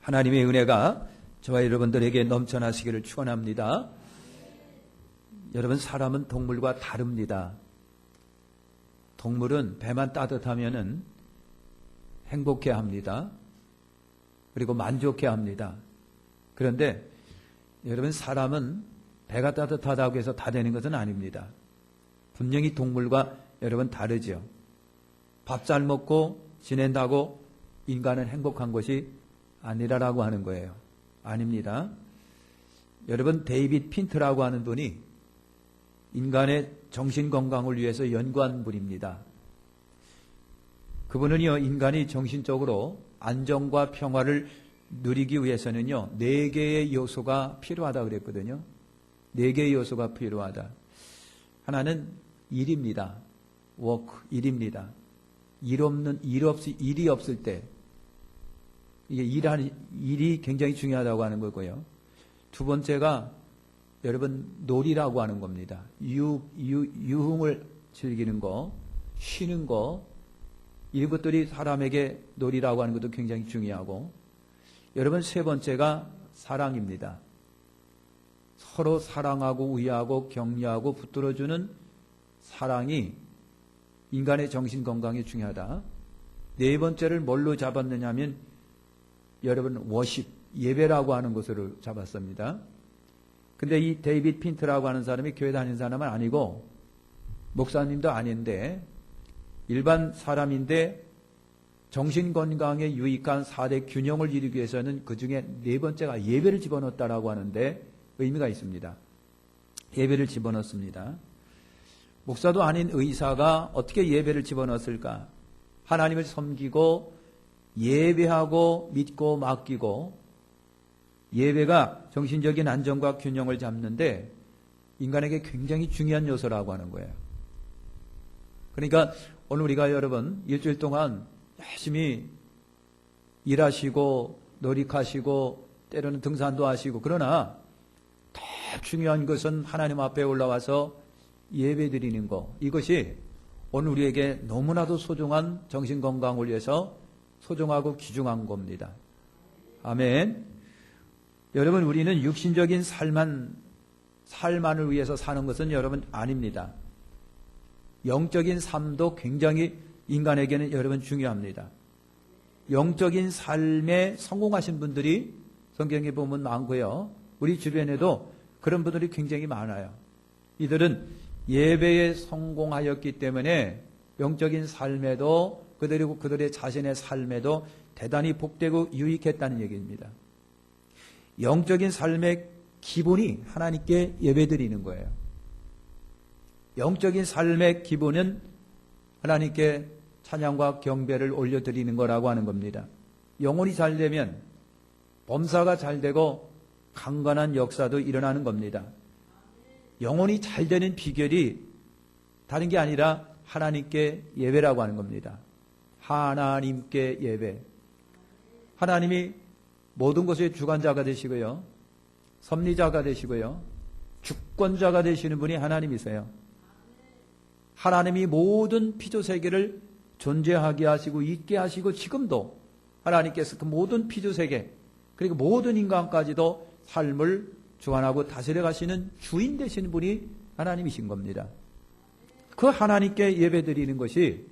하나님의 은혜가 저와 여러분들에게 넘쳐나시기를 축원합니다. 여러분, 사람은 동물과 다릅니다. 동물은 배만 따뜻하면은 행복해 합니다. 그리고 만족해 합니다. 그런데 여러분, 사람은 배가 따뜻하다고 해서 다 되는 것은 아닙니다. 분명히 동물과 여러분 다르죠. 밥 잘 먹고 지낸다고 인간은 행복한 것이 아니라라고 하는 거예요. 아닙니다. 여러분, 데이빗 핀트라고 하는 분이 인간의 정신건강을 위해서 연구한 분입니다. 그분은요, 인간이 정신적으로 안정과 평화를 누리기 위해서는요, 4개의 요소가 필요하다 그랬거든요. 4개의 요소가 필요하다. 하나는 일입니다. 워크, 일입니다. 일이 없을 때, 이게 일이 굉장히 중요하다고 하는 거고요. 두 번째가 여러분, 놀이라고 하는 겁니다. 유흥을 즐기는 거, 쉬는 거, 이런 것들이 사람에게 놀이라고 하는 것도 굉장히 중요하고, 여러분, 세 번째가 사랑입니다. 서로 사랑하고 위하고 격려하고 붙들어주는 사랑이 인간의 정신건강에 중요하다. 네 번째를 뭘로 잡았느냐 하면 여러분, 워십, 예배라고 하는 것으로 잡았습니다. 근데 이 데이빗 핀트라고 하는 사람이 교회 다니는 사람은 아니고 목사님도 아닌데 일반 사람인데 정신건강에 유익한 4대 균형을 이루기 위해서는 그 중에 네 번째가 예배를 집어넣었다라고 하는데 의미가 있습니다. 예배를 집어넣습니다. 목사도 아닌 의사가 어떻게 예배를 집어넣었을까? 하나님을 섬기고 예배하고 믿고 맡기고, 예배가 정신적인 안정과 균형을 잡는데 인간에게 굉장히 중요한 요소라고 하는 거예요. 그러니까 오늘 우리가 여러분 일주일 동안 열심히 일하시고 노력하시고 때로는 등산도 하시고, 그러나 더 중요한 것은 하나님 앞에 올라와서 예배 드리는 것, 이것이 오늘 우리에게 너무나도 소중한 정신건강을 위해서 소중하고 귀중한 겁니다. 아멘. 여러분, 우리는 육신적인 삶만을 위해서 사는 것은 여러분 아닙니다. 영적인 삶도 굉장히 인간에게는 여러분 중요합니다. 영적인 삶에 성공하신 분들이 성경에 보면 많고요. 우리 주변에도 그런 분들이 굉장히 많아요. 이들은 예배에 성공하였기 때문에 영적인 삶에도 그들이고 그들의 자신의 삶에도 대단히 복되고 유익했다는 얘기입니다. 영적인 삶의 기본이 하나님께 예배드리는 거예요. 영적인 삶의 기본은 하나님께 찬양과 경배를 올려드리는 거라고 하는 겁니다. 영혼이 잘 되면 범사가 잘 되고 강건한 역사도 일어나는 겁니다. 영혼이 잘 되는 비결이 다른 게 아니라 하나님께 예배라고 하는 겁니다. 하나님께 예배. 하나님이 모든 것의 주관자가 되시고요, 섭리자가 되시고요, 주권자가 되시는 분이 하나님이세요. 하나님이 모든 피조세계를 존재하게 하시고 있게 하시고, 지금도 하나님께서 그 모든 피조세계 그리고 모든 인간까지도 삶을 주관하고 다스려 가시는 주인 되시는 분이 하나님이신 겁니다. 그 하나님께 예배드리는 것이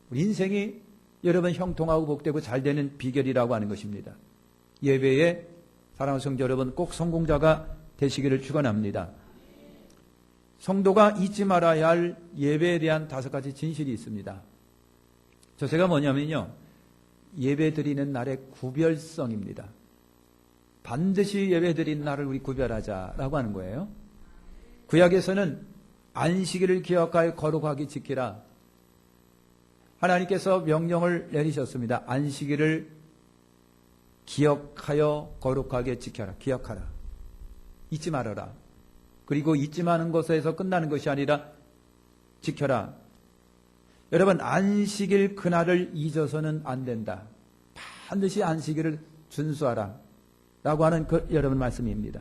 우리 인생이 여러분 형통하고 복되고 잘 되는 비결이라고 하는 것입니다. 예배에 사랑하는 성도 여러분, 꼭 성공자가 되시기를 축원합니다. 성도가 잊지 말아야 할 예배에 대한 5가지 진실이 있습니다. 저새가 뭐냐면요, 예배 드리는 날의 구별성입니다. 반드시 예배 드리는 날을 우리 구별하자라고 하는 거예요. 구약에서는 안식일을 기억하여 거룩하게 지키라. 하나님께서 명령을 내리셨습니다. 안식일을 기억하여 거룩하게 지켜라. 기억하라. 잊지 말아라. 그리고 잊지 마는 것에서 끝나는 것이 아니라 지켜라. 여러분, 안식일 그날을 잊어서는 안 된다. 반드시 안식일을 준수하라 라고 하는 여러분 말씀입니다.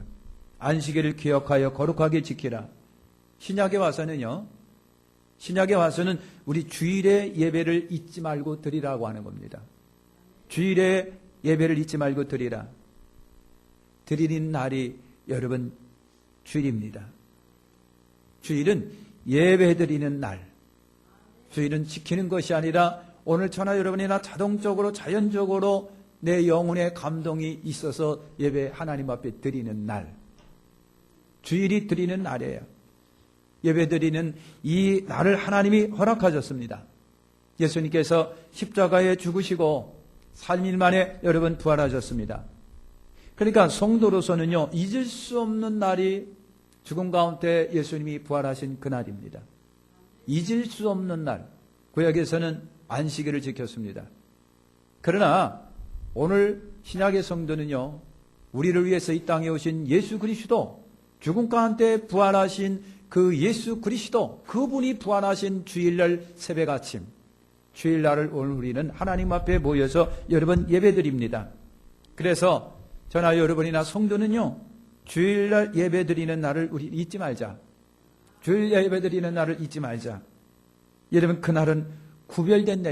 안식일을 기억하여 거룩하게 지키라. 신약에 와서는요, 신약에 와서는 우리 주일의 예배를 잊지 말고 드리라고 하는 겁니다. 주일의 예배를 잊지 말고 드리라. 드리는 날이 여러분 주일입니다. 주일은 예배 드리는 날. 주일은 지키는 것이 아니라 오늘 저나 여러분이나 자동적으로 자연적으로 내 영혼의 감동이 있어서 예배 하나님 앞에 드리는 날. 주일이 드리는 날이에요. 예배 드리는 이 날을 하나님이 허락하셨습니다. 예수님께서 십자가에 죽으시고 3일 만에 여러분 부활하셨습니다. 그러니까 성도로서는요, 잊을 수 없는 날이 죽음 가운데 예수님이 부활하신 그날입니다. 잊을 수 없는 날. 구약에서는 안식일을 지켰습니다. 그러나 오늘 신약의 성도는요, 우리를 위해서 이 땅에 오신 예수 그리스도, 죽음 가운데 부활하신 그 예수 그리스도, 그분이 부활하신 주일날 새벽 아침, 주일날을 오늘 우리는 하나님 앞에 모여서 여러분 예배드립니다. 그래서 저나 여러분이나 성도는요, 주일날 예배드리는 날을 우리 잊지 말자. 주일 예배드리는 날을 잊지 말자. 여러분, 그날은 구별된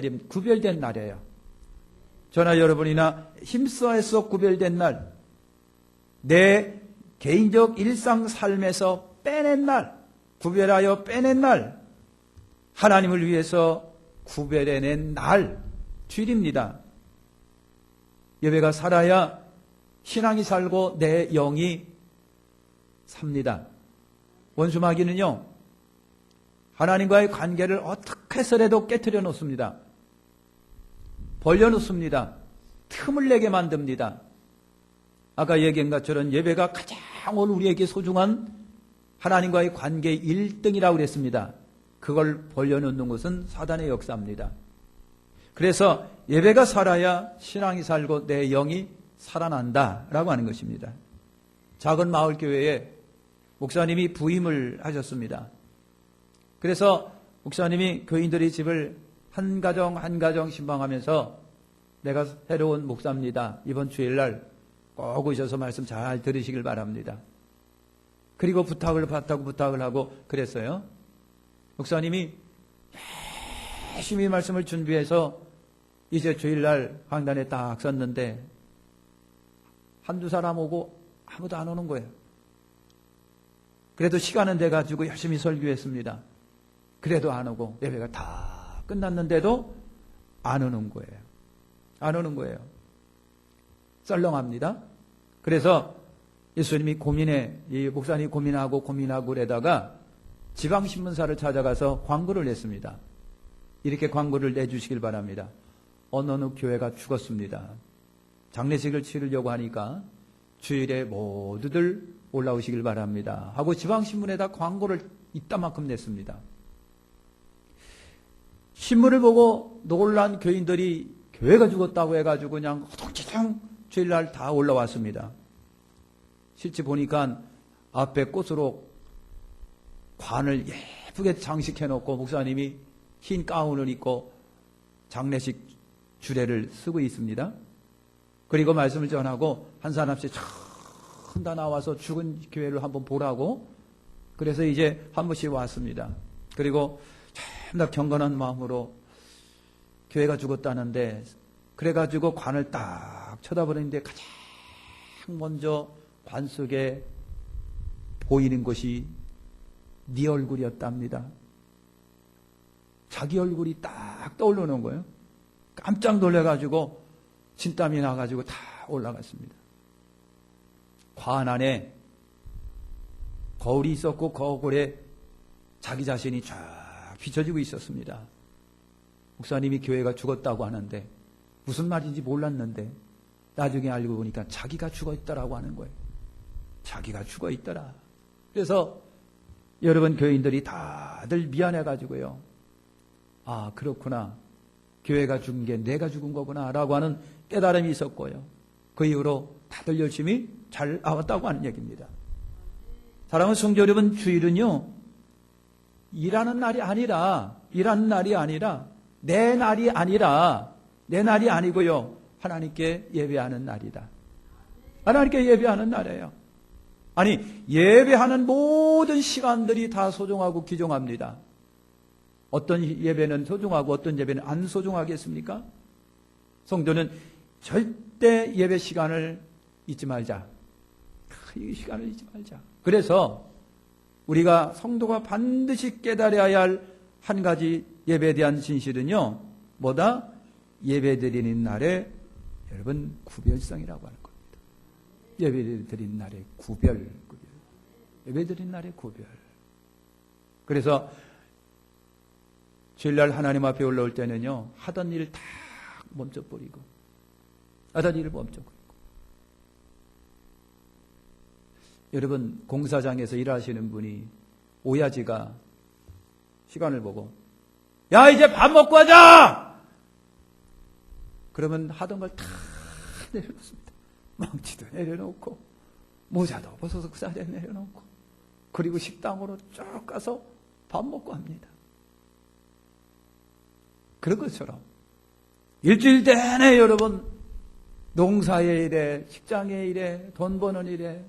날이에요. 저나 여러분이나 힘써서 구별된 날, 내 개인적 일상 삶에서 빼낸 날, 구별하여 빼낸 날, 하나님을 위해서 구별해낸 날, 주일입니다. 예배가 살아야 신앙이 살고 내 영이 삽니다. 원수마귀는요, 하나님과의 관계를 어떻게 해서라도 깨트려 놓습니다. 벌려놓습니다. 틈을 내게 만듭니다. 아까 얘기한 것처럼 예배가 가장 오늘 우리에게 소중한 하나님과의 관계 1등이라고 그랬습니다. 그걸 벌려놓는 것은 사단의 역사입니다. 그래서 예배가 살아야 신앙이 살고 내 영이 살아난다라고 하는 것입니다. 작은 마을 교회에 목사님이 부임을 하셨습니다. 그래서 목사님이 교인들의 집을 한 가정 한 가정 신방하면서 내가 새로운 목사입니다. 이번 주일날 꼭 오셔서 말씀 잘 들으시길 바랍니다. 그리고 부탁을 하고 그랬어요. 목사님이 열심히 말씀을 준비해서 이제 주일날 강단에 딱 섰는데 한두 사람 오고 아무도 안 오는 거예요. 그래도 시간은 돼가지고 열심히 설교했습니다. 그래도 안 오고 예배가 다 끝났는데도 안 오는 거예요. 안 오는 거예요. 썰렁합니다. 그래서 예수님이 이 목사님이 고민하고 그러다가 지방신문사를 찾아가서 광고를 냈습니다. 이렇게 광고를 내주시길 바랍니다. 어느 교회가 죽었습니다. 장례식을 치르려고 하니까 주일에 모두들 올라오시길 바랍니다. 하고 지방신문에다 광고를 이따만큼 냈습니다. 신문을 보고 놀란 교인들이 교회가 죽었다고 해가지고 그냥 허둥지둥 주일날 다 올라왔습니다. 실제 보니까 앞에 꽃으로 관을 예쁘게 장식해놓고 목사님이 흰 가운을 입고 장례식 주례를 쓰고 있습니다. 그리고 말씀을 전하고 한 사람씩 다 나와서 죽은 교회를 한번 보라고 그래서 이제 한 번씩 왔습니다. 그리고 참나 경건한 마음으로 교회가 죽었다는데 그래가지고 관을 딱 쳐다보는데 가장 먼저 관 속에 보이는 것이 네 얼굴이었답니다. 자기 얼굴이 딱 떠오르는 거예요. 깜짝 놀라가지고 진땀이 나가지고 다 올라갔습니다. 관 안에 거울이 있었고 거울에 자기 자신이 쫙 비춰지고 있었습니다. 목사님이 교회가 죽었다고 하는데 무슨 말인지 몰랐는데 나중에 알고 보니까 자기가 죽어있더라고 하는 거예요. 자기가 죽어있더라. 그래서 여러분 교인들이 다들 미안해가지고요. 아 그렇구나. 교회가 죽은 게 내가 죽은 거구나 라고 하는 깨달음이 있었고요. 그 이후로 다들 열심히 잘 나왔다고 하는 얘기입니다. 사랑하는 성도 여러분, 주일은요 일하는 날이 아니라 내 날이 아니고요 하나님께 예배하는 날이다. 하나님께 예배하는 날이에요. 아니 예배하는 모든 시간들이 다 소중하고 귀중합니다. 어떤 예배는 소중하고 어떤 예배는 안 소중하겠습니까? 성도는 절대 예배 시간을 잊지 말자. 이 시간을 잊지 말자. 그래서 우리가 성도가 반드시 깨달아야 할 한 가지 예배에 대한 진실은요, 뭐다? 예배 드리는 날에 여러분 구별성이라고 하는 겁니다. 예배 드리는 날에 구별. 예배 드리는 날에 구별. 그래서 주일날 하나님 앞에 올라올 때는요, 하던 일을 다 멈춰버리고, 하던 일을 멈춰버리고. 여러분, 공사장에서 일하시는 분이 오야지가 시간을 보고, 야, 이제 밥 먹고 하자! 그러면 하던 걸 다 내려놓습니다. 망치도 내려놓고, 모자도 벗어서 그 자리에 내려놓고, 그리고 식당으로 쭉 가서 밥 먹고 합니다. 그런 것처럼 일주일 내내 여러분 농사의 일에, 식장의 일에, 돈 버는 일에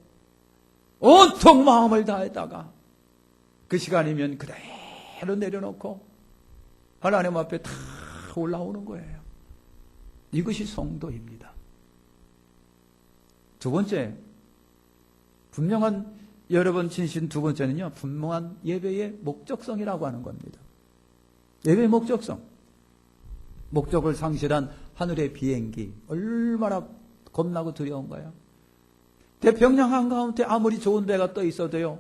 온통 마음을 다했다가 그 시간이면 그대로 내려놓고 하나님 앞에 다 올라오는 거예요. 이것이 성도입니다. 두 번째, 분명한 여러분 진신 두 번째는요, 분명한 예배의 목적성이라고 하는 겁니다. 예배의 목적성. 목적을 상실한 하늘의 비행기, 얼마나 겁나고 두려운 거예요. 태평양 한가운데 아무리 좋은 배가 떠 있어도요,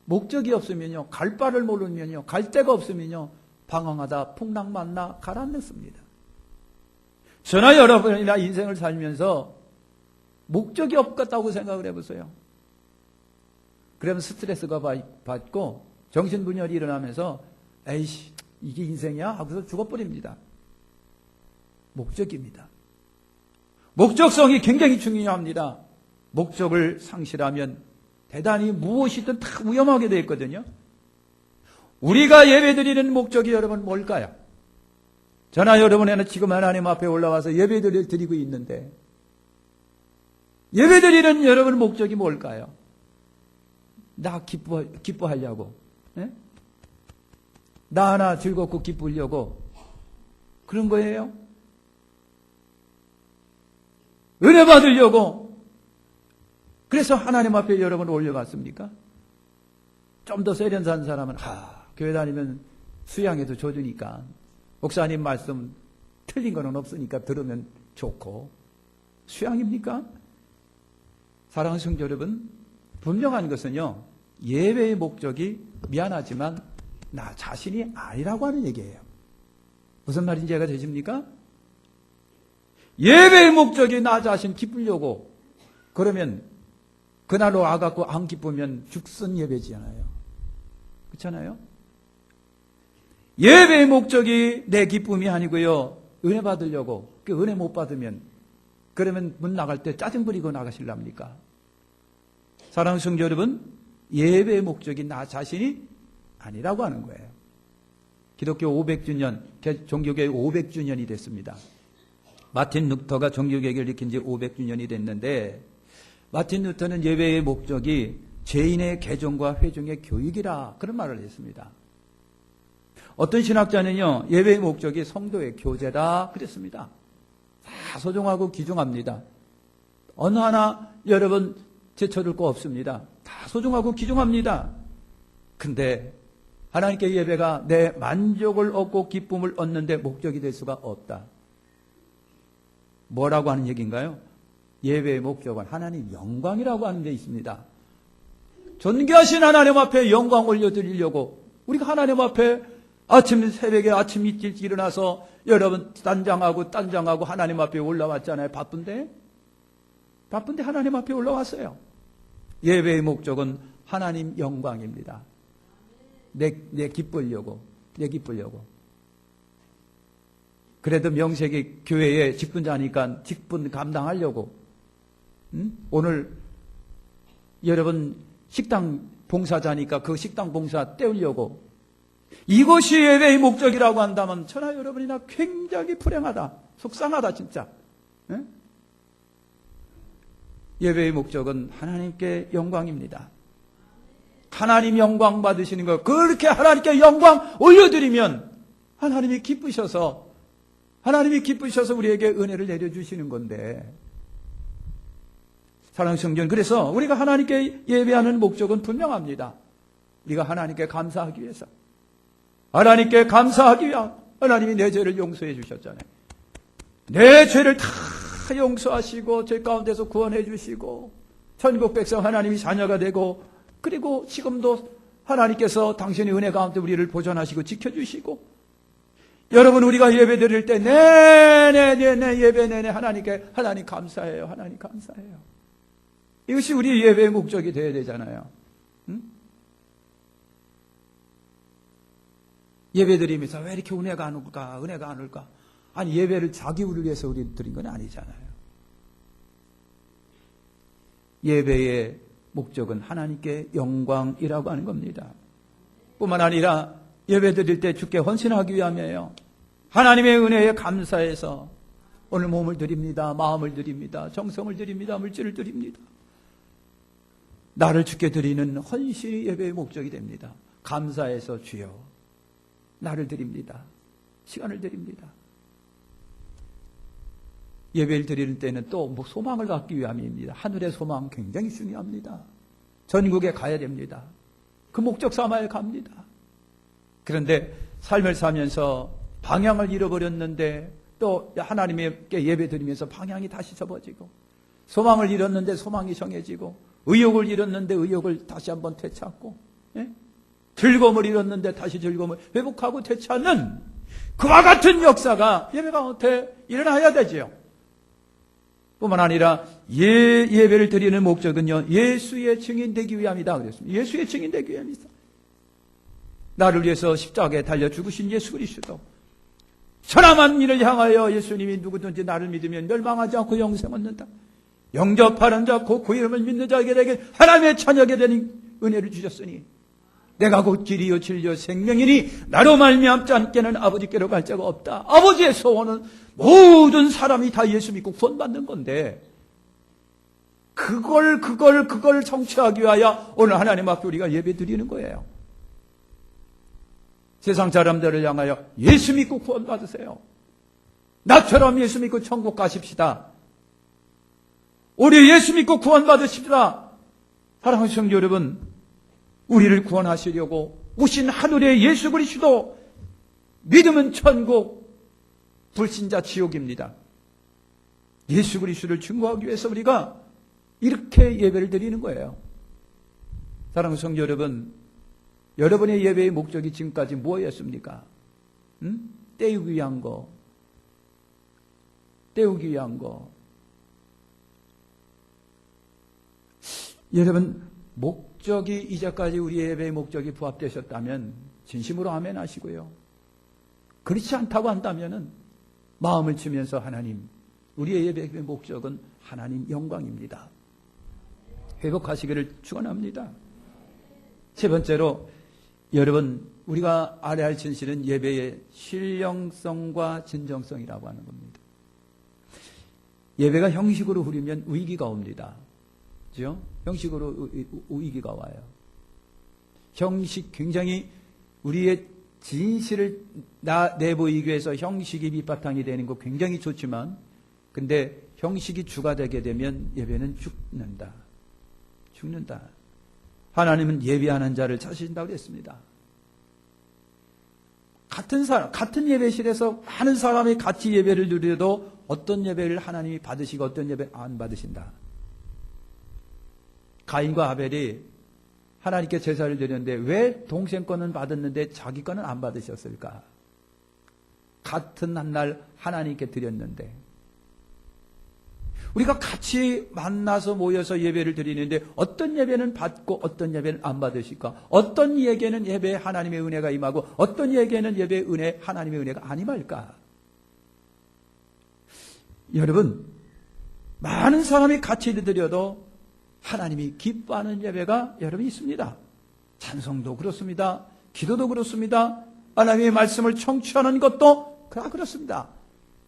목적이 없으면요, 갈 바를 모르면요, 갈 데가 없으면요, 방황하다 풍랑 만나 가라앉습니다. 저나 여러분이나 인생을 살면서 목적이 없겠다고 생각을 해보세요. 그러면 스트레스가 받고 정신분열이 일어나면서 에이씨, 이게 인생이야? 하고서 죽어버립니다. 목적입니다. 목적성이 굉장히 중요합니다. 목적을 상실하면 대단히 무엇이든 다 위험하게 되어 있거든요. 우리가 예배드리는 목적이 여러분 뭘까요? 저나 여러분에는 지금 하나님 앞에 올라와서 예배를 드리고 있는데 예배드리는 여러분 목적이 뭘까요? 나 기뻐하려고, 네? 나 하나 즐겁고 기쁘려고 그런 거예요? 은혜 받으려고 그래서 하나님 앞에 여러분 올려갔습니까? 좀 더 세련된 사람은 교회 다니면 수양에도 줘주니까 목사님 말씀 틀린 거는 없으니까 들으면 좋고 수양입니까? 사랑하는 성도 여러분, 분명한 것은요, 예배의 목적이 미안하지만 나 자신이 아니라고 하는 얘기예요. 무슨 말인지 이해가 되십니까? 예배의 목적이 나 자신 기쁘려고 그러면 그날로 와갖고 안 기쁘면 죽순 예배지잖아요. 그렇잖아요? 예배의 목적이 내 기쁨이 아니고요, 은혜 받으려고, 그 은혜 못 받으면 그러면 문 나갈 때 짜증 부리고 나가실랍니까? 사랑하는 성도 여러분, 예배의 목적이 나 자신이 아니라고 하는 거예요. 기독교 500주년, 종교개혁 500주년이 됐습니다. 마틴 루터가 종교개혁을 일으킨 지 500주년이 됐는데 마틴 루터는 예배의 목적이 죄인의 개종과 회중의 교육이라 그런 말을 했습니다. 어떤 신학자는요, 예배의 목적이 성도의 교제다 그랬습니다. 다 소중하고 귀중합니다. 어느 하나 여러분 제쳐둘 거 없습니다. 다 소중하고 귀중합니다. 근데 하나님께 예배가 내 만족을 얻고 기쁨을 얻는 데 목적이 될 수가 없다. 뭐라고 하는 얘기인가요? 예배의 목적은 하나님 영광이라고 하는 데 있습니다. 존귀하신 하나님 앞에 영광 올려드리려고 우리가 하나님 앞에 새벽에 아침 일찍 일어나서 여러분 딴장하고 하나님 앞에 올라왔잖아요. 바쁜데 하나님 앞에 올라왔어요. 예배의 목적은 하나님 영광입니다. 내 기쁘려고. 그래도 명색이 교회에 직분자니까 직분 감당하려고. 오늘 여러분 식당 봉사자니까 그 식당 봉사 때우려고. 이것이 예배의 목적이라고 한다면 저나 여러분이나 굉장히 불행하다. 속상하다 진짜. 네? 예배의 목적은 하나님께 영광입니다. 하나님 영광 받으시는 거, 그렇게 하나님께 영광 올려드리면 하나님이 기쁘셔서 우리에게 은혜를 내려주시는 건데 사랑하는 성전, 그래서 우리가 하나님께 예배하는 목적은 분명합니다. 우리가 하나님께 감사하기 위해서, 하나님께 감사하기 위한, 하나님이 내 죄를 용서해 주셨잖아요. 내 죄를 다 용서하시고 죄 가운데서 구원해 주시고 천국 백성 하나님이 자녀가 되고, 그리고 지금도 하나님께서 당신의 은혜 가운데 우리를 보존하시고 지켜주시고, 여러분, 우리가 예배 드릴 때 내내 예배 내내 하나님께, 하나님 감사해요, 하나님 감사해요. 이것이 우리 예배의 목적이 되어야 되잖아요. 응? 예배 드리면서 왜 이렇게 은혜가 안 올까, 은혜가 안 올까. 아니, 예배를 자기를 위해서 우리 드린 건 아니잖아요. 예배의 목적은 하나님께 영광이라고 하는 겁니다. 뿐만 아니라 예배 드릴 때 주께 헌신하기 위함이에요. 하나님의 은혜에 감사해서 오늘 몸을 드립니다, 마음을 드립니다, 정성을 드립니다, 물질을 드립니다. 나를 주께 드리는 헌신이 예배의 목적이 됩니다. 감사해서 주여 나를 드립니다, 시간을 드립니다. 예배를 드리는 때는 또 소망을 갖기 위함입니다. 하늘의 소망 굉장히 중요합니다. 전국에 가야 됩니다. 그 목적 삼아야 갑니다. 그런데 삶을 사면서 방향을 잃어버렸는데 또 하나님께 예배 드리면서 방향이 다시 접어지고, 소망을 잃었는데 소망이 정해지고, 의욕을 잃었는데 의욕을 다시 한번 되찾고, 예? 즐거움을 잃었는데 다시 즐거움을 회복하고 되찾는 그와 같은 역사가 예배 가운데 일어나야 되지요. 뿐만 아니라 예배를 드리는 목적은요, 예수의 증인 되기 위함이다 그랬습니다. 예수의 증인 되기 위함이다. 나를 위해서 십자가에 달려 죽으신 예수 그리스도, 천하 만민을 향하여 예수님이 누구든지 나를 믿으면 멸망하지 않고 영생 얻는다. 영접하는 자, 곧 그 이름을 믿는 자에게 하나님의 자녀게 되는 은혜를 주셨으니 내가 곧 길이요 진리요 생명이니 나로 말미암지 않게는 아버지께로 갈 자가 없다. 아버지의 소원은 모든 사람이 다 예수 믿고 구원받는 건데, 그걸 성취하기 위하여 오늘 하나님 앞에 우리가 예배 드리는 거예요. 세상 사람들을 향하여 예수 믿고 구원받으세요. 나처럼 예수 믿고 천국 가십시다. 우리 예수 믿고 구원받으십시다. 사랑하는 성도 여러분, 우리를 구원하시려고 오신 하늘의 예수 그리스도, 믿음은 천국, 불신자 지옥입니다. 예수 그리스도를 증거하기 위해서 우리가 이렇게 예배를 드리는 거예요. 사랑하는 성도 여러분, 여러분의 예배의 목적이 지금까지 뭐였습니까? 때우기 위한 거, 때우기 위한 거. 여러분, 목적이 이제까지 우리 예배의 목적이 부합되셨다면 진심으로 아멘 하시고요. 그렇지 않다고 한다면은 마음을 치면서 하나님, 우리의 예배의 목적은 하나님 영광입니다. 회복하시기를 축원합니다. 세 번째로, 여러분, 우리가 알아야 할 진실은 예배의 신령성과 진정성이라고 하는 겁니다. 예배가 형식으로 흐르면 위기가 옵니다. 그죠? 형식으로 위기가 와요. 형식, 굉장히 우리의 진실을 내보이기 위해서 형식이 밑바탕이 되는 거 굉장히 좋지만, 근데 형식이 주가 되게 되면 예배는 죽는다. 죽는다. 하나님은 예배하는 자를 찾으신다고 그랬습니다. 같은 예배실에서 많은 사람이 같이 예배를 드려도 어떤 예배를 하나님이 받으시고 어떤 예배 안 받으신다. 가인과 아벨이 하나님께 제사를 드렸는데 왜 동생 거는 받았는데 자기 거는 안 받으셨을까? 같은 한날 하나님께 드렸는데, 우리가 같이 만나서 모여서 예배를 드리는데 어떤 예배는 받고 어떤 예배는 안 받으실까? 어떤 예배는 예배에 하나님의 은혜가 임하고 어떤 예배는 예배의 은혜, 하나님의 은혜가 안 임할까? 여러분, 많은 사람이 같이 드려도 하나님이 기뻐하는 예배가 여러분 있습니다. 찬송도 그렇습니다. 기도도 그렇습니다. 하나님의 말씀을 청취하는 것도 그렇습니다.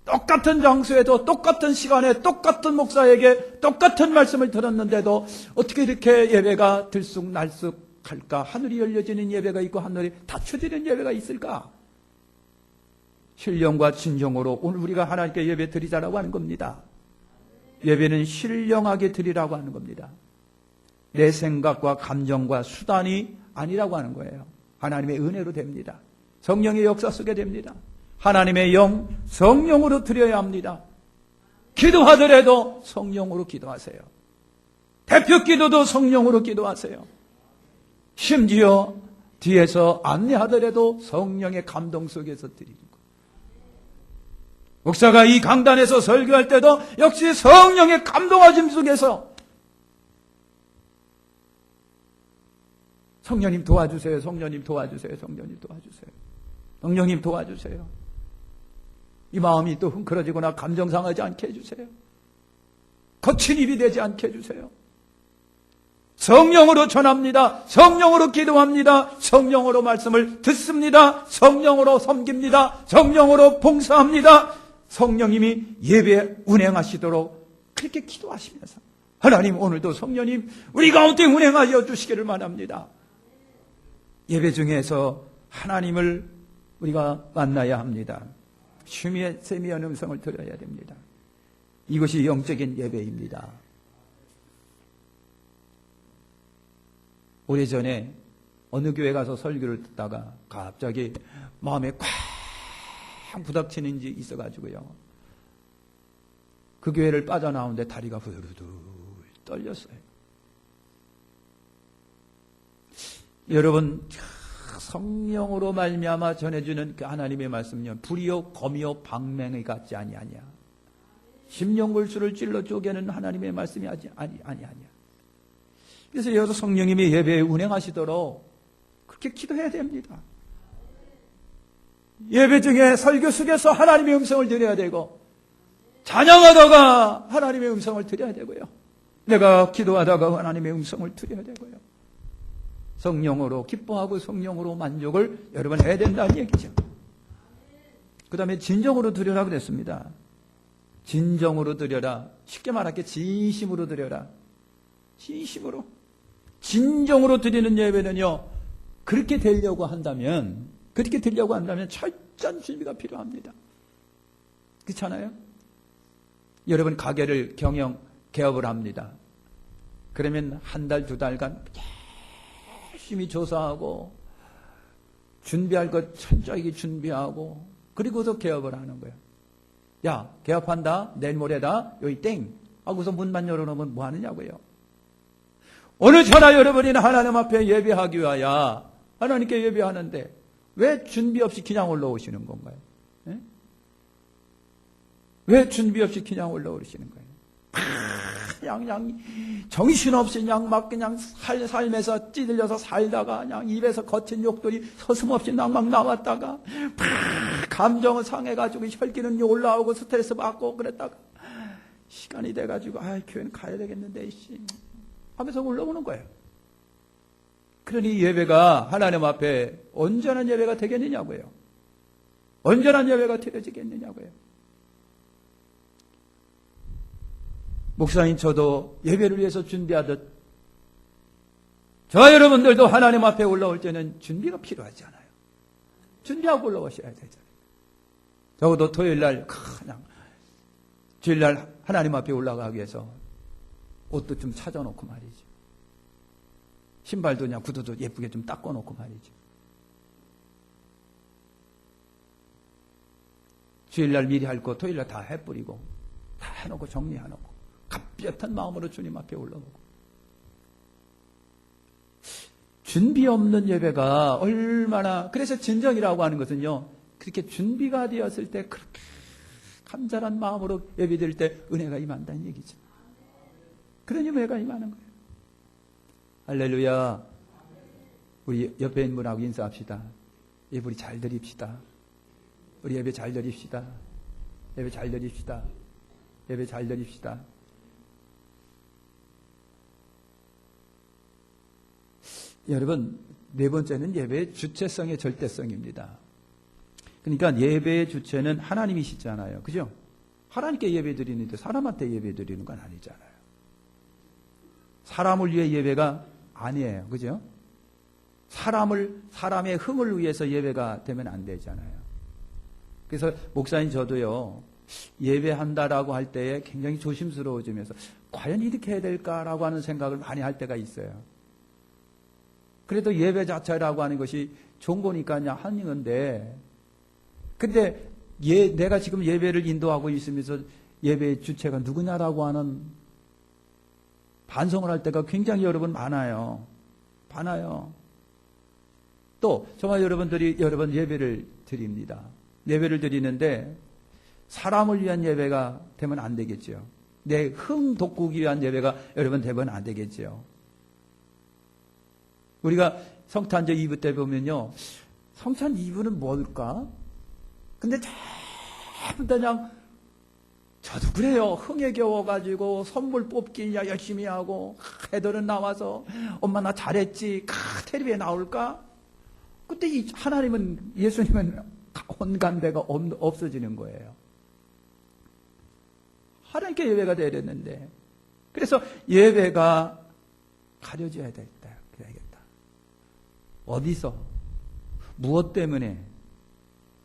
똑같은 장소에도 똑같은 시간에 똑같은 목사에게 똑같은 말씀을 들었는데도 어떻게 이렇게 예배가 들쑥날쑥할까? 하늘이 열려지는 예배가 있고 하늘이 닫혀지는 예배가 있을까? 신령과 진정으로 오늘 우리가 하나님께 예배 드리자라고 하는 겁니다. 예배는 신령하게 드리라고 하는 겁니다. 내 생각과 감정과 수단이 아니라고 하는 거예요. 하나님의 은혜로 됩니다. 성령의 역사 속에 됩니다. 하나님의 영, 성령으로 드려야 합니다. 기도하더라도 성령으로 기도하세요. 대표 기도도 성령으로 기도하세요. 심지어 뒤에서 안내하더라도 성령의 감동 속에서 드리는 거예요. 목사가 이 강단에서 설교할 때도 역시 성령의 감동하심 속에서 성령님 도와주세요. 성령님 도와주세요. 성령님 도와주세요. 성령님 도와주세요. 이 마음이 또 흥그러지거나 감정 상하지 않게 해주세요. 거친 입이 되지 않게 해주세요. 성령으로 전합니다. 성령으로 기도합니다. 성령으로 말씀을 듣습니다. 성령으로 섬깁니다. 성령으로 봉사합니다. 성령님이 예배에 운행하시도록 그렇게 기도하시면서 하나님 오늘도 성령님 우리 가운데 운행하여 주시기를 바랍니다. 예배 중에서 하나님을 우리가 만나야 합니다. 춤의 세미한 음성을 들어야 됩니다. 이것이 영적인 예배입니다. 오래전에 어느 교회 가서 설교를 듣다가 갑자기 마음에 꽉 부닥치는 일이 있어가지고요. 그 교회를 빠져나오는데 다리가 후들후들 떨렸어요. 여러분 성령으로 말미암아 전해주는 그 하나님의 말씀은요, 불이요 검이요 방맹의 같지 아니하냐. 심령골수를 찔러 쪼개는 하나님의 말씀이 아니하냐. 그래서 여기서 성령님이 예배에 운행하시도록 그렇게 기도해야 됩니다. 예배 중에 설교 속에서 하나님의 음성을 드려야 되고, 찬양하다가 하나님의 음성을 드려야 되고요. 내가 기도하다가 하나님의 음성을 드려야 되고요. 성령으로 기뻐하고 성령으로 만족을 여러분 해야 된다는 얘기죠. 그 다음에 진정으로 드려라 그랬습니다. 진정으로 드려라. 쉽게 말할게 진심으로 드려라. 진심으로. 진정으로 드리는 예배는요, 그렇게 되려고 한다면 철저한 준비가 필요합니다. 그렇잖아요? 여러분 가게를 개업을 합니다. 그러면 한 달, 두 달간 열심히 조사하고 준비할 것 철저하게 준비하고 그리고서 개업을 하는 거예요. 야, 개업한다. 내일 모레다. 여기 땡 하고서 문만 열어놓으면 뭐 하느냐고요. 오늘 저나 여러분이나 하나님 앞에 예배하기 위하여 하나님께 예배하는데 왜 준비 없이 그냥 올라오시는 건가요? 예? 왜 준비 없이 그냥 올라오시는 거예요? 그냥 정신없이 그냥 막 그냥 삶에서 찌들려서 살다가 그냥 입에서 거친 욕들이 서슴없이 막 나왔다가 감정은 상해가지고 혈기는 올라오고 스트레스 받고 그랬다가 시간이 돼가지고 교회는 가야 되겠는데 하면서 올라오는 거예요. 그러니 예배가 하나님 앞에 온전한 예배가 되겠느냐고요. 온전한 예배가 되어지겠느냐고요. 목사님 저도 예배를 위해서 준비하듯 저와 여러분들도 하나님 앞에 올라올 때는 준비가 필요하지 않아요. 준비하고 올라오셔야 되잖아요. 적어도 토요일날 그냥 주일날 하나님 앞에 올라가기 위해서 옷도 좀 찾아놓고 말이죠. 신발도 그냥 구두도 예쁘게 좀 닦아놓고 말이죠. 주일날 미리 할 거 토요일날 다 해뿌리고 다 해놓고 정리해놓고 갑비탄 마음으로 주님 앞에 올라오고. 준비 없는 예배가 얼마나, 그래서 진정이라고 하는 것은요, 그렇게 준비가 되었을 때 그렇게 간절한 마음으로 예배드릴 때 은혜가 임한다는 얘기죠. 그런 은혜가 임하는 거예요. 할렐루야. 우리 옆에 있는 분하고 인사합시다. 예배 우리 잘 드립시다. 우리 예배 잘 드립시다. 예배 잘 드립시다. 예배 잘 드립시다. 여러분, 네 번째는 예배의 주체성의 절대성입니다. 그러니까 예배의 주체는 하나님이시잖아요. 그죠? 하나님께 예배 드리는데 사람한테 예배 드리는 건 아니잖아요. 사람을 위해 예배가 아니에요. 그죠? 사람의 흥을 위해서 예배가 되면 안 되잖아요. 그래서 목사님 저도요, 예배한다라고 할 때에 굉장히 조심스러워지면서 과연 이렇게 해야 될까라고 하는 생각을 많이 할 때가 있어요. 그래도 예배 자체라고 하는 것이 좋은 거니까 그냥 하는 건데, 근데 내가 지금 예배를 인도하고 있으면서 예배의 주체가 누구냐라고 하는 반성을 할 때가 굉장히 여러분 많아요. 또 정말 여러분들이 여러분 예배를 드립니다. 예배를 드리는데 사람을 위한 예배가 되면 안 되겠죠. 내 흥 돋구기 위한 예배가 여러분 되면 안 되겠죠. 우리가 성탄절 2부 때 보면요, 성탄 2부는 뭘까? 근데 전부 다 그냥 저도 그래요. 흥에 겨워가지고 선물 뽑기 열심히 하고, 애들은 나와서 엄마 나 잘했지, 텔레비에 나올까? 근데 이 하나님은, 예수님은 온갖 데가 없어지는 거예요. 하나님께 예배가 돼야 됐는데, 그래서 예배가 가려져야 되겠다. 어디서, 무엇 때문에,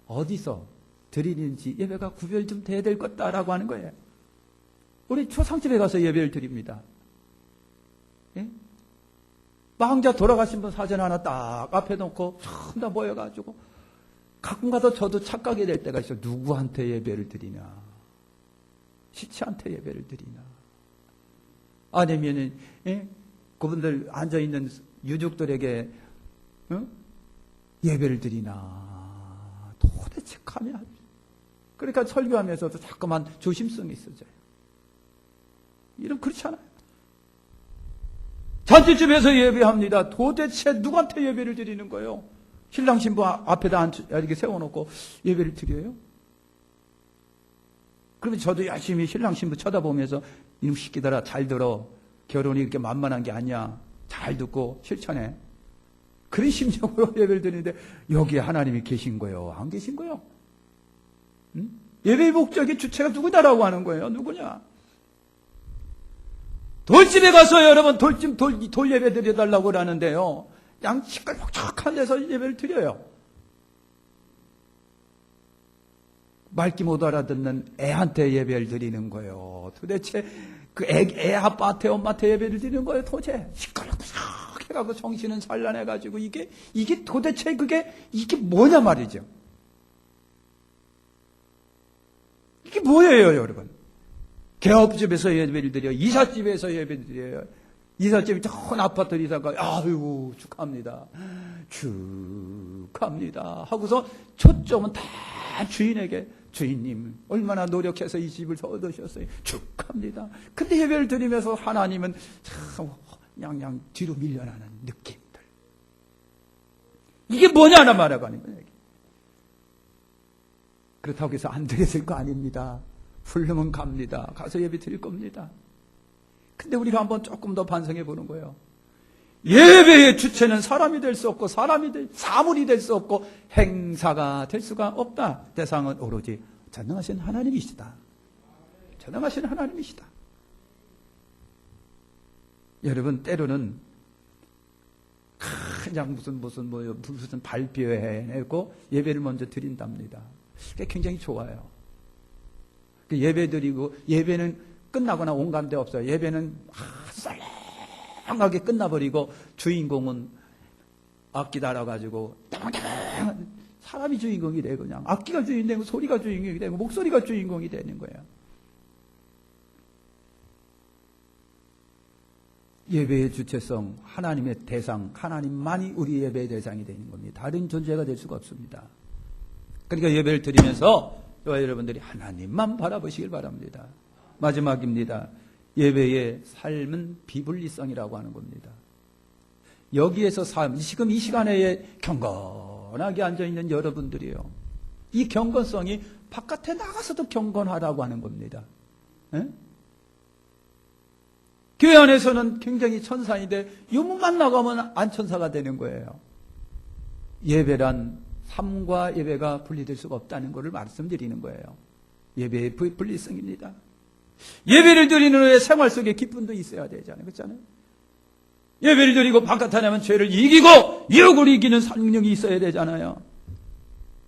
어디서 드리는지 예배가 구별 좀 돼야 될 것다라고 하는 거예요. 우리 초상집에 가서 예배를 드립니다. 예? 망자 돌아가신 분 사진 하나 딱 앞에 놓고 전부 다 모여가지고 가끔가다 저도 착각이 될 때가 있어요. 누구한테 예배를 드리냐? 시체한테 예배를 드리냐? 아니면은 그분들 앉아 있는 유족들에게 예배를 드리나? 도대체 감이 안. 그러니까 설교하면서도 자꾸만 조심성이 있어져요. 이런 그렇지 않아요. 잔치집에서 예배합니다. 도대체 누구한테 예배를 드리는 거예요? 신랑 신부 앞에다 이렇게 세워놓고 예배를 드려요? 그러면 저도 열심히 신랑 신부 쳐다보면서 이놈 시키더라, 잘 들어. 결혼이 이렇게 만만한 게 아니야. 잘 듣고 실천해. 그런 심정으로 예배를 드리는데 여기에 하나님이 계신 거예요? 안 계신 거예요? 응? 예배의 목적의 주체가 누구냐라고 하는 거예요? 누구냐? 돌집에 가서 여러분 돌 예배 드려달라고 그러는데요, 양 시끌벅적한 데서 예배를 드려요. 말귀 못 알아듣는 애한테 예배를 드리는 거예요. 도대체 그 애 아빠한테 엄마한테 예배를 드리는 거예요. 도대체 시끌벅적 해가지고 정신은 산란해가지고 이게 도대체 이게 뭐냐 말이죠. 이게 뭐예요, 여러분? 개업집에서 예배를 드려요. 이삿집에서 예배를 드려요. 이삿집이 좋은 아파트 이사가, 아유, 축하합니다. 축하합니다. 하고서 초점은 다 주인에게, 주인님, 얼마나 노력해서 이 집을 얻으셨어요. 축하합니다. 근데 예배를 드리면서 하나님은 참, 그냥 뒤로 밀려나는 느낌들. 이게 뭐냐나 말하는 거예요. 그렇다고 해서 안 되겠을 거 아닙니다. 부르면 갑니다. 가서 예배 드릴 겁니다. 근데 우리가 한번 조금 더 반성해 보는 거예요. 예배의 주체는 사람이 될 수 없고, 사물이 될 수 없고, 행사가 될 수가 없다. 대상은 오로지 전능하신 하나님이시다. 전능하신 하나님이시다. 여러분, 때로는 그냥 무슨 발표해내고 예배를 먼저 드린답니다. 그게 굉장히 좋아요. 예배 드리고, 예배는 끝나거나 온 가운데 없어요. 예배는 썰렁하게 끝나버리고, 주인공은 악기 달아가지고, 사람이 주인공이 되고, 그냥 악기가 주인공이 되고, 소리가 주인공이 되고, 목소리가 주인공이 되는 거예요. 예배의 주체성, 하나님의 대상, 하나님만이 우리 예배의 대상이 되는 겁니다. 다른 존재가 될 수가 없습니다. 그러니까 예배를 드리면서 저와 여러분들이 하나님만 바라보시길 바랍니다. 마지막입니다. 예배의 삶은 비분리성이라고 하는 겁니다. 여기에서 지금 이 시간에 경건하게 앉아있는 여러분들이요, 이 경건성이 바깥에 나가서도 경건하라고 하는 겁니다. 에? 교회 안에서는 굉장히 천사인데 유문만 나가면 안 천사가 되는 거예요. 예배란 삶과 예배가 분리될 수가 없다는 것을 말씀드리는 거예요. 예배의 분리성입니다. 예배를 드리는 후에 생활 속에 기쁨도 있어야 되잖아요. 그렇잖아요? 예배를 드리고 바깥에 나면 죄를 이기고 유혹을 이기는 성령이 있어야 되잖아요.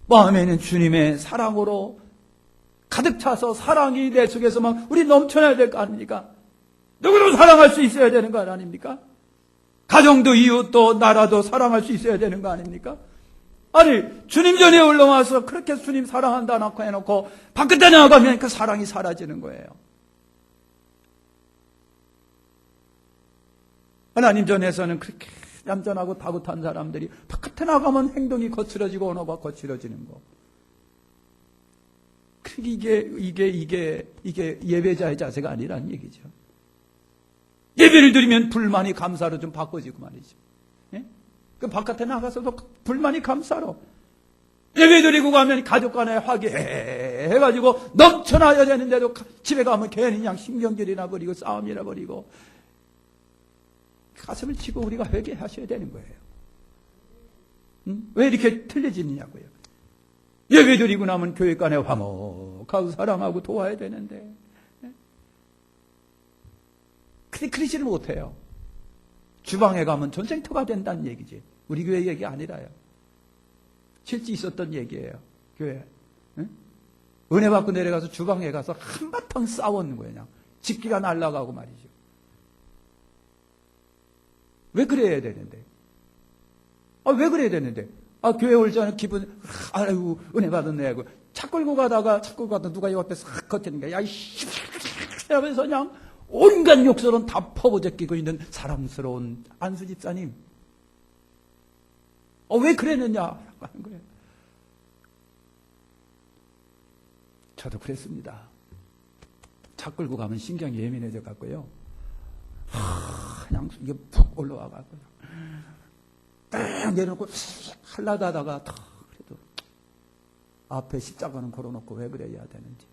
마음에는 주님의 사랑으로 가득 차서 사랑이 내 속에서 막 우리 넘쳐나야 될 거 아닙니까? 누구도 사랑할 수 있어야 되는 거 아닙니까? 가정도 이웃도 나라도 사랑할 수 있어야 되는 거 아닙니까? 아니 주님 전에 올라와서 그렇게 주님 사랑한다 놓고 해놓고 바깥에 나가면 그 사랑이 사라지는 거예요. 하나님 전에서는 그렇게 얌전하고 다급한 사람들이 바깥에 나가면 행동이 거칠어지고 언어가 거칠어지는 거. 이게 예배자의 자세가 아니라는 얘기죠. 예배를 드리면 불만이 감사로 좀 바꿔지고 말이죠. 예? 그 바깥에 나가서도 불만이 감사로. 예배 드리고 가면 가족 간에 화기해가지고 넘쳐나야 되는데도 집에 가면 괜히 그냥 신경질이나 버리고 싸움이나 버리고 가슴을 치고 우리가 회개하셔야 되는 거예요. 왜 이렇게 틀려지느냐고요. 예배 드리고 나면 교회 간에 화목하고 사랑하고 도와야 되는데 근데 그러지는 못해요. 주방에 가면 전쟁터가 된다는 얘기지. 우리 교회 얘기 아니라요. 실제 있었던 얘기예요. 교회. 응? 은혜 받고 내려가서 주방에 가서 한바탕 싸웠는 거예요. 그냥 집기가 날아가고 말이죠. 왜 그래야 되는데? 왜 그래야 되는데? 교회 올 때는 기분, 아이고, 은혜 받았네 하고 차 끌고 가다가 누가 옆에서 싹 걷히는 거야. 야, 이씨! 하면서 그냥 온갖 욕설은 다 퍼부적기고 있는 사랑스러운 안수 집사님. 왜 그랬느냐? 하는 거예요. 저도 그랬습니다. 차 끌고 가면 신경이 예민해져 갖고요. 그냥 이게 푹 올라와 갖고요. 딱 내려놓고 하려다 하다가 그래도 앞에 십자가는 걸어놓고 왜 그래야 되는지.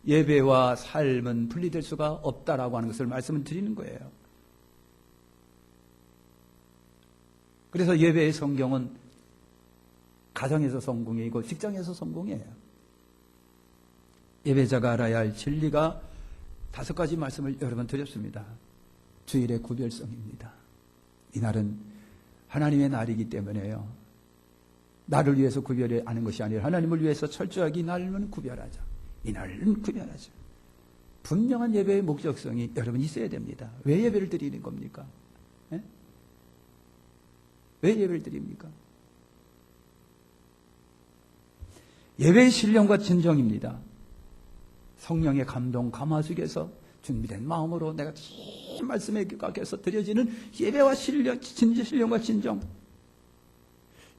예배와 삶은 분리될 수가 없다라고 하는 것을 말씀을 드리는 거예요. 그래서 예배의 성경은 가정에서 성공이고 직장에서 성공이에요. 예배자가 알아야 할 진리가 5가지 말씀을 여러 번 드렸습니다. 주일의 구별성입니다. 이날은 하나님의 날이기 때문에요. 나를 위해서 구별하는 것이 아니라 하나님을 위해서 철저하게 이 날은 구별하자. 이 날은 구별하자. 분명한 예배의 목적성이 여러분 있어야 됩니다. 왜 예배를 드리는 겁니까? 예? 왜 예배를 드립니까? 예배의 신령과 진정입니다. 성령의 감동, 감화 속에서 준비된 마음으로 내가 말씀에 기각해서 드려지는 예배와 신령과 진정.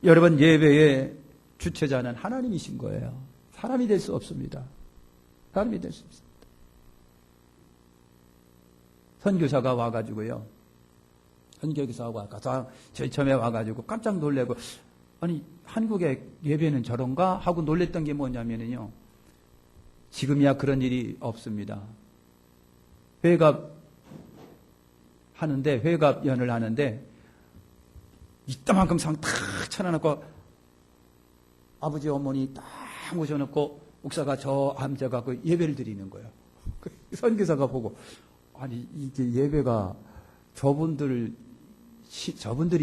여러분 예배의 주체자는 하나님이신 거예요. 사람이 될 수 없습니다. 사람이 될 수 없습니다. 선교사가 와가지고요. 선교사가 와가지고 저희 처음에 와가지고 깜짝 놀래고 아니 한국의 예배는 저런가 하고 놀랬던 게 뭐냐면요. 지금이야 그런 일이 없습니다. 회갑연을 하는데 이따만큼 상 탁 쳐놔놓고 아버지 어머니 딱 모셔놓고 목사가 저 앉아갖고 예배를 드리는 거예요. 선교사가 보고 아니 이게 예배가 저분들이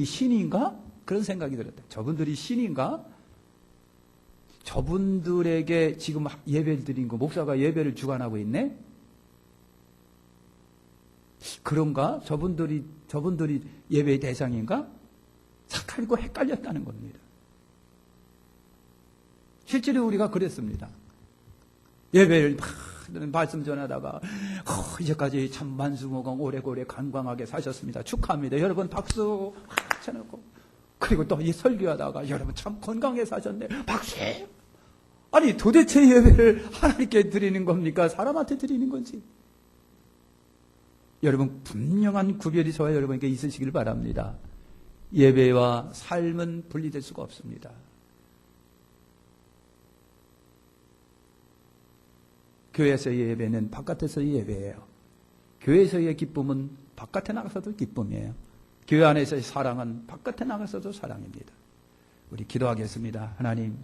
신인가? 그런 생각이 들었다. 저분들이 신인가? 저분들에게 지금 예배를 드린 거 목사가 예배를 주관하고 있네? 그런가? 저분들이 예배의 대상인가? 착하고 헷갈렸다는 겁니다. 실제로 우리가 그랬습니다. 예배를 말씀 전하다가 이제까지 참 만수무강 오래오래 건강하게 사셨습니다. 축하합니다. 여러분 박수 쳐놓고 그리고 또 이 설교하다가 여러분 참 건강하게 사셨네. 박수. 아니 도대체 예배를 하나님께 드리는 겁니까? 사람한테 드리는 건지. 여러분 분명한 구별이 저와 여러분에게 있으시길 바랍니다. 예배와 삶은 분리될 수가 없습니다. 교회에서의 예배는 바깥에서의 예배예요. 교회에서의 기쁨은 바깥에 나가서도 기쁨이에요. 교회 안에서의 사랑은 바깥에 나가서도 사랑입니다. 우리 기도하겠습니다. 하나님